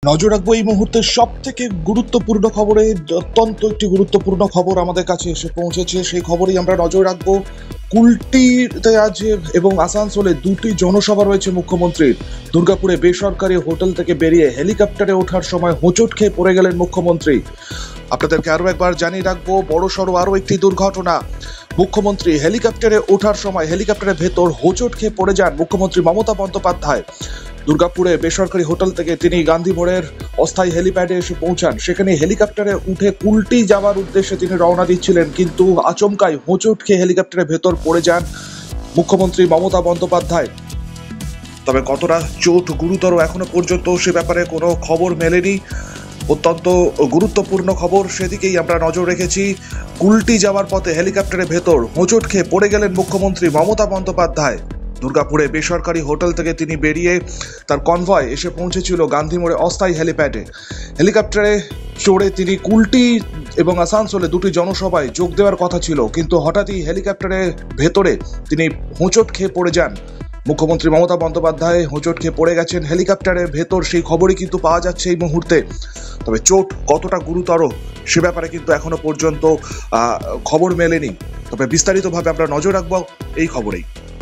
নজর রাখবো এই মুহূর্তে সব থেকে গুরুত্বপূর্ণ খবরে। অত্যন্ত একটি গুরুত্বপূর্ণ খবর আমাদের কাছে এসে পৌঁছেছে, সেই খবরেই আমরা নজর রাখবো। কুলটিতে আজ এবং আসানসোলে দুটি জনসভা রয়েছে মুখ্যমন্ত্রীর। দুর্গাপুরে বেসরকারি হোটেল থেকে বেরিয়ে হেলিকপ্টারে ওঠার সময় হোঁচট খেয়ে পড়ে গেলেন মুখ্যমন্ত্রী। আপনাদেরকে আরো একবার জানিয়ে রাখবো, বড়সড় আরো একটি দুর্ঘটনা। মুখ্যমন্ত্রী হেলিকপ্টারে ওঠার সময় হেলিকপ্টারের ভেতর হোঁচট খেয়ে পড়ে যান মুখ্যমন্ত্রী মমতা বন্দ্যোপাধ্যায়। দুর্গাপুরে বেসরকারি হোটেল থেকে তিনি গান্ধী মোড়ের অস্থায়ী হেলিপ্যাডে এসে পৌঁছান। সেখানে হেলিকপ্টারে উঠে কুলটি যাওয়ার উদ্দেশ্যে তিনি রওনা দিচ্ছিলেন, কিন্তু আচমকাই হোঁচট খেয়ে হেলিকপ্টারের ভেতর পড়ে যান মুখ্যমন্ত্রী মমতা বন্দ্যোপাধ্যায়। তবে কতটা চোট গুরুতর এখনো পর্যন্ত সে ব্যাপারে কোনো খবর মেলেনি। অত্যন্ত গুরুত্বপূর্ণ খবর, সেদিকেই আমরা নজর রেখেছি। কুলটি যাওয়ার পথে হেলিকপ্টারের ভেতর হোঁচট খেয়ে পড়ে গেলেন মুখ্যমন্ত্রী মমতা বন্দ্যোপাধ্যায়। দুর্গাপুরে বেসরকারি হোটেল থেকে তিনি বেরিয়ে তার কনভয় এসে পৌঁছেছিল গান্ধী মোড়ে অস্থায়ী হেলিপ্যাডে। হেলিকপ্টারে চড়ে তিনি কুলটি এবং আসানসোলে দুটি জনসভায় যোগ দেওয়ার কথা ছিল, কিন্তু হঠাৎই হেলিকপ্টারের ভেতরে তিনি হোঁচট খেয়ে পড়ে যান। মুখ্যমন্ত্রী মমতা বন্দ্যোপাধ্যায় হোঁচট খেয়ে পড়ে গেছেন হেলিকপ্টারের ভেতর, সেই খবরই কিন্তু পাওয়া যাচ্ছে এই মুহূর্তে। তবে চোট কতটা গুরুতর সে ব্যাপারে কিন্তু এখনো পর্যন্ত খবর মেলেনি। তবে বিস্তারিতভাবে আমরা নজর রাখবো এই খবরেই।